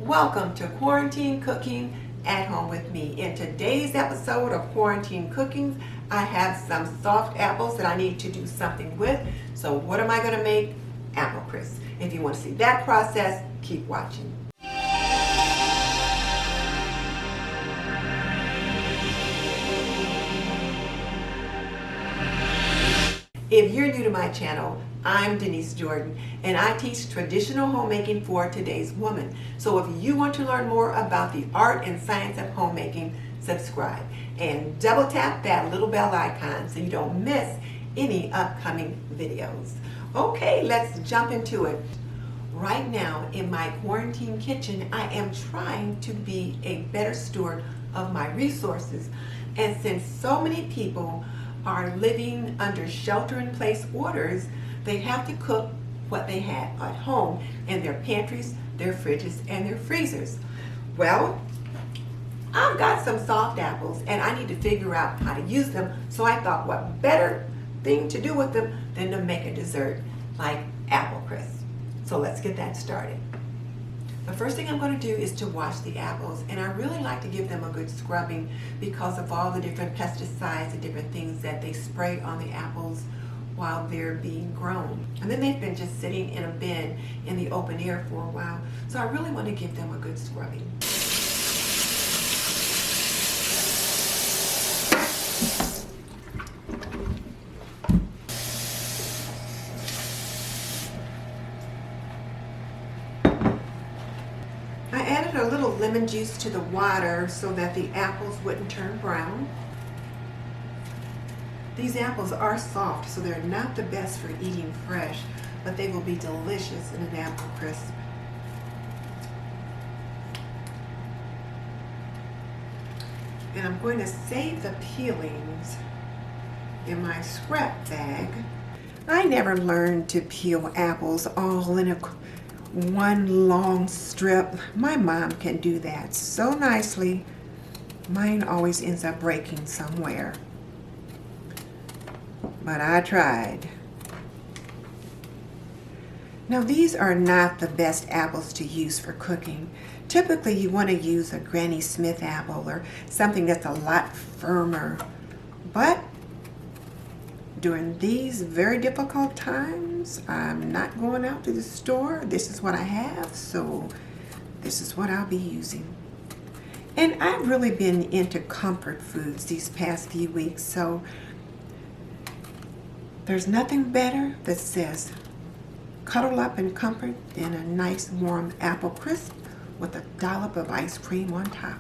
Welcome to Quarantine Cooking at Home with me. In today's episode of Quarantine Cooking, I have some soft apples that I need to do something with. So what am I going to make? Apple crisp. If you want to see that process, keep watching. If you're new to my channel, I'm Denise Jordan, and I teach traditional homemaking for today's woman. So if you want to learn more about the art and science of homemaking, subscribe and double tap that little bell icon so you don't miss any upcoming videos. Okay, let's jump into it. Right now in my quarantine kitchen, I am trying to be a better steward of my resources. And since so many people are living under shelter-in-place orders, they have to cook what they have at home in their pantries, their fridges, and their freezers. Well, I've got some soft apples and I need to figure out how to use them, so I thought what better thing to do with them than to make a dessert like apple crisp. So let's get that started. The first thing I'm going to do is to wash the apples, and I really like to give them a good scrubbing because of all the different pesticides and different things that they spray on the apples while they're being grown. And then they've been just sitting in a bin in the open air for a while, so I really want to give them a good scrubbing. I added a little lemon juice to the water so that the apples wouldn't turn brown. These apples are soft, so they're not the best for eating fresh, but they will be delicious in an apple crisp. And I'm going to save the peelings in my scrap bag. I never learned to peel apples all in one long strip. My mom can do that so nicely. Mine always ends up breaking somewhere. But I tried. Now these are not the best apples to use for cooking. Typically you want to use a Granny Smith apple or something that's a lot firmer. But during these very difficult times, I'm not going out to the store. This is what I have, so this is what I'll be using. And I've really been into comfort foods these past few weeks, so there's nothing better that says cuddle up in comfort than a nice warm apple crisp with a dollop of ice cream on top.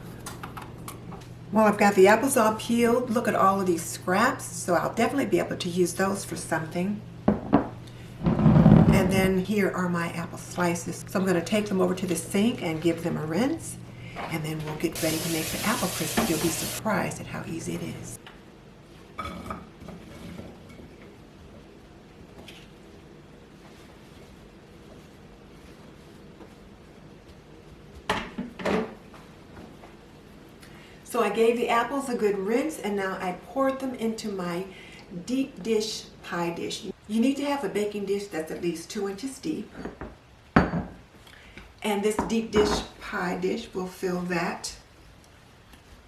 Well, I've got the apples all peeled. Look at all of these scraps, so I'll definitely be able to use those for something. And then here are my apple slices. So I'm going to take them over to the sink and give them a rinse, and then we'll get ready to make the apple crisp. You'll be surprised at how easy it is. So I gave the apples a good rinse, and now I poured them into my deep dish pie dish. You need to have a baking dish that's at least 2 inches deep. And this deep dish pie dish will fill that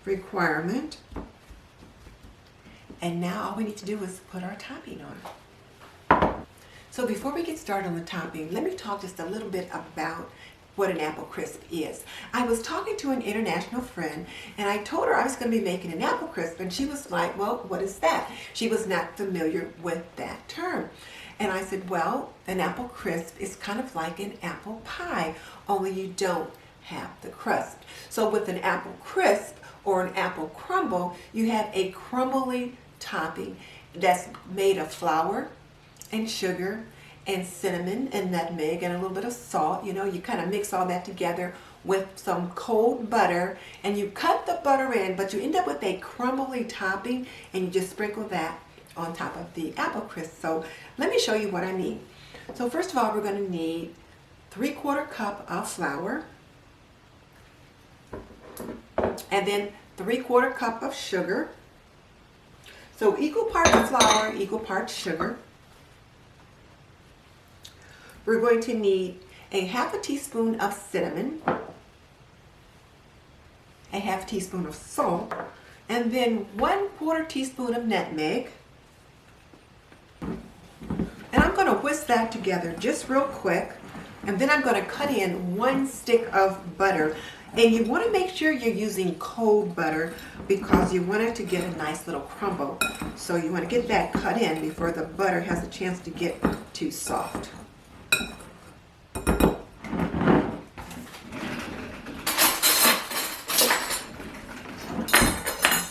requirement. And now all we need to do is put our topping on. So before we get started on the topping, let me talk just a little bit about what an apple crisp is. I was talking to an international friend, and I told her I was going to be making an apple crisp, and she was like, well, what is that? She was not familiar with that term. And I said, well, an apple crisp is kind of like an apple pie, only you don't have the crust. So with an apple crisp or an apple crumble, you have a crumbly topping that's made of flour and sugar and cinnamon and nutmeg and a little bit of salt. You know, you kind of mix all that together with some cold butter, and you cut the butter in, but you end up with a crumbly topping, and you just sprinkle that on top of the apple crisp. So let me show you what I mean. So first of all, we're going to need 3/4 cup of flour, and then 3/4 cup of sugar. So equal parts flour, equal parts sugar. We're going to need a 1/2 teaspoon of cinnamon, a half teaspoon of salt, and then 1/4 teaspoon of nutmeg. And I'm going to whisk that together just real quick. And then I'm going to cut in 1 stick of butter. And you want to make sure you're using cold butter because you want it to get a nice little crumble. So you want to get that cut in before the butter has a chance to get too soft.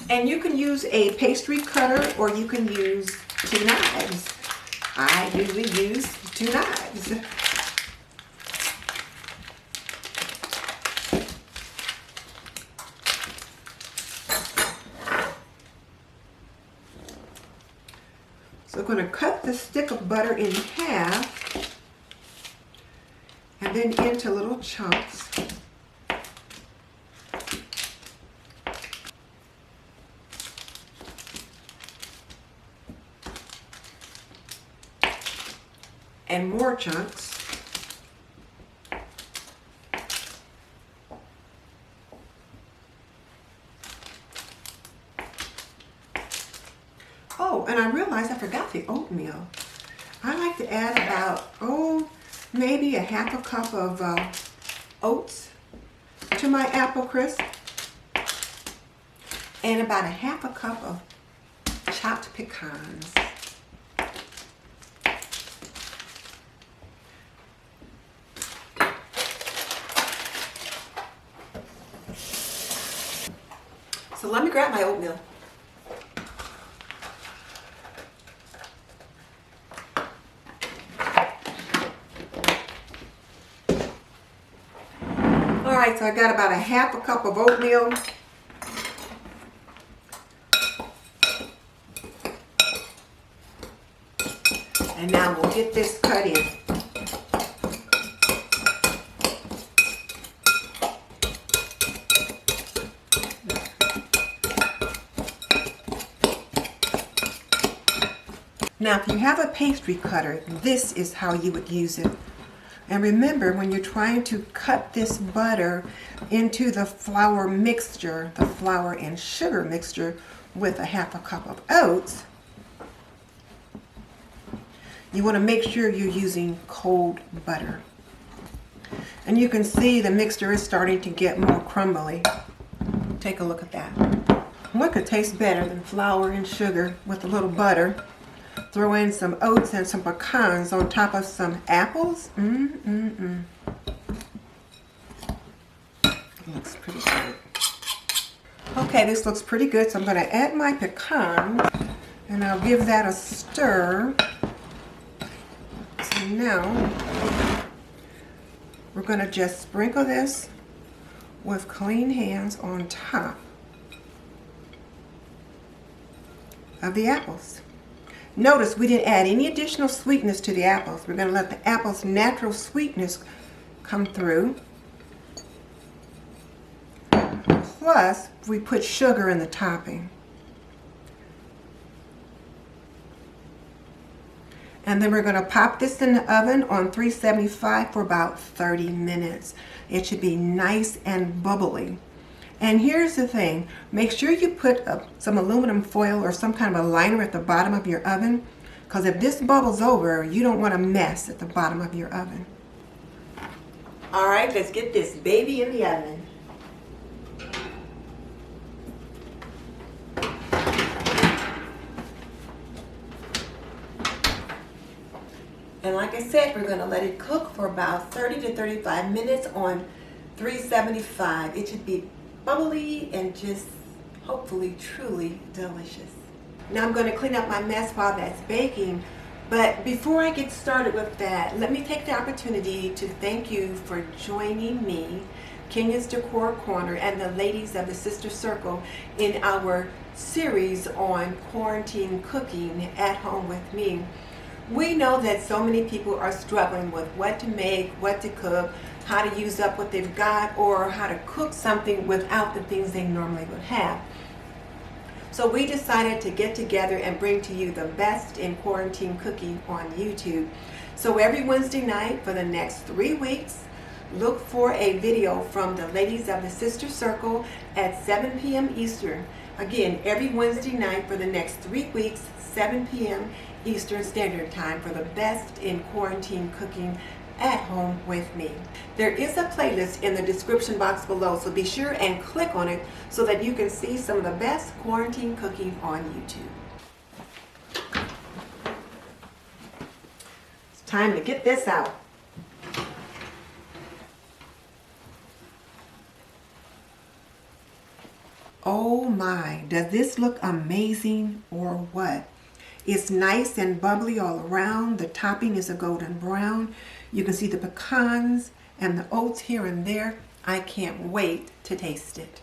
And you can use a pastry cutter or you can use 2 knives. I usually use 2 knives. So I'm going to cut the stick of butter in half and then into little chunks. And more chunks. Oh, and I realized I forgot the oatmeal. I like to add about, maybe a half a cup of oats to my apple crisp. And about a half a cup of chopped pecans. So let me grab my oatmeal. All right, so I got about a half a cup of oatmeal. And now we'll get this cut in. Now, if you have a pastry cutter, this is how you would use it. And remember, when you're trying to cut this butter into the flour mixture, the flour and sugar mixture with a half a cup of oats, you want to make sure you're using cold butter. And you can see the mixture is starting to get more crumbly. Take a look at that. What could taste better than flour and sugar with a little butter? Throw in some oats and some pecans on top of some apples. It looks pretty good. Okay, this looks pretty good, so I'm going to add my pecans and I'll give that a stir. So now we're going to just sprinkle this with clean hands on top of the apples. Notice we didn't add any additional sweetness to the apples. We're going to let the apples' natural sweetness come through. Plus, we put sugar in the topping. And then we're going to pop this in the oven on 375 for about 30 minutes. It should be nice and bubbly. And here's the thing, make sure you put some aluminum foil or some kind of a liner at the bottom of your oven, because if this bubbles over, you don't want a mess at the bottom of your oven. All right, let's get this baby in the oven. And like I said, we're going to let it cook for about 30 to 35 minutes on 375. It should be bubbly and just hopefully truly delicious. Now I'm going to clean up my mess while that's baking, but before I get started with that, let me take the opportunity to thank you for joining me, Kenya's Decor Corner, and the ladies of the Sister Circle in our series on quarantine cooking at home with me. We know that so many people are struggling with what to make, what to cook, how to use up what they've got, or how to cook something without the things they normally would have. So we decided to get together and bring to you the best in quarantine cooking on YouTube. So every Wednesday night for the next 3 weeks, look for a video from the ladies of the Sister Circle at 7 p.m. Eastern. Again, every Wednesday night for the next 3 weeks, 7 p.m. Eastern Standard Time, for the best in quarantine cooking at home with me. There is a playlist in the description box below, so be sure and click on it so that you can see some of the best quarantine cooking on YouTube. It's time to get this out. Oh my, does this look amazing or what? It's nice and bubbly all around. The topping is a golden brown. You can see the pecans and the oats here and there. I can't wait to taste it.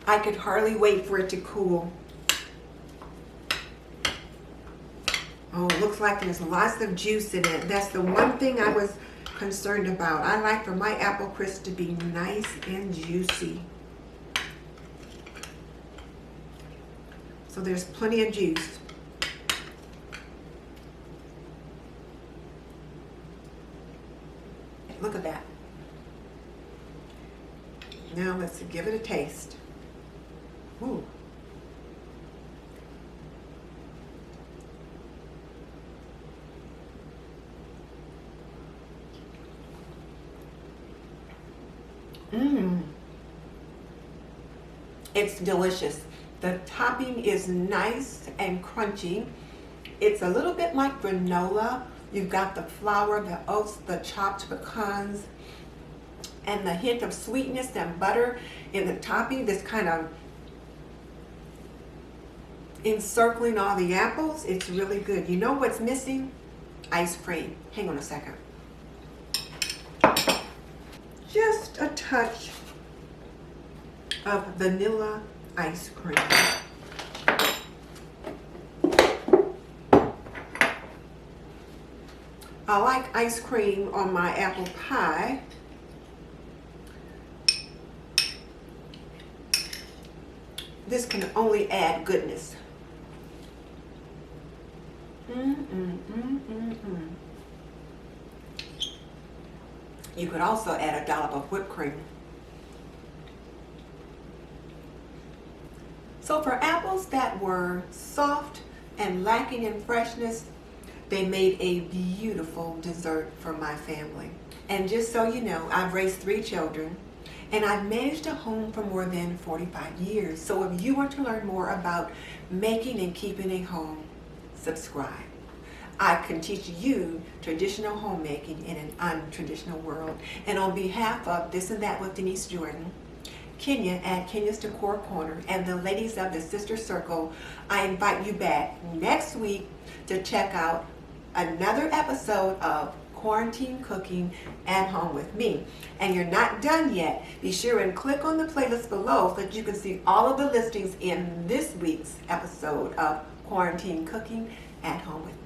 I could hardly wait for it to cool. Oh, it looks like there's lots of juice in it. That's the one thing I was concerned about. I like for my apple crisp to be nice and juicy. So there's plenty of juice. Look at that. Now let's give it a taste. Ooh. It's delicious. The topping is nice and crunchy. It's a little bit like granola. You've got the flour, the oats, the chopped pecans, and the hint of sweetness and butter in the topping that's kind of encircling all the apples. It's really good. You know what's missing? Ice cream. Hang on a second. Just a touch of vanilla ice cream. I like ice cream on my apple pie. This can only add goodness. You could also add a dollop of whipped cream. So for apples that were soft and lacking in freshness, they made a beautiful dessert for my family. And just so you know, I've raised 3 children and I've managed a home for more than 45 years. So if you want to learn more about making and keeping a home, subscribe. I can teach you traditional homemaking in an untraditional world. And on behalf of This and That with Denise Jordan, Kenya at Kenya's Decor Corner, and the ladies of the Sister Circle, I invite you back next week to check out another episode of Quarantine Cooking at Home with Me. And you're not done yet. Be sure and click on the playlist below so that you can see all of the listings in this week's episode of Quarantine Cooking at Home with Me.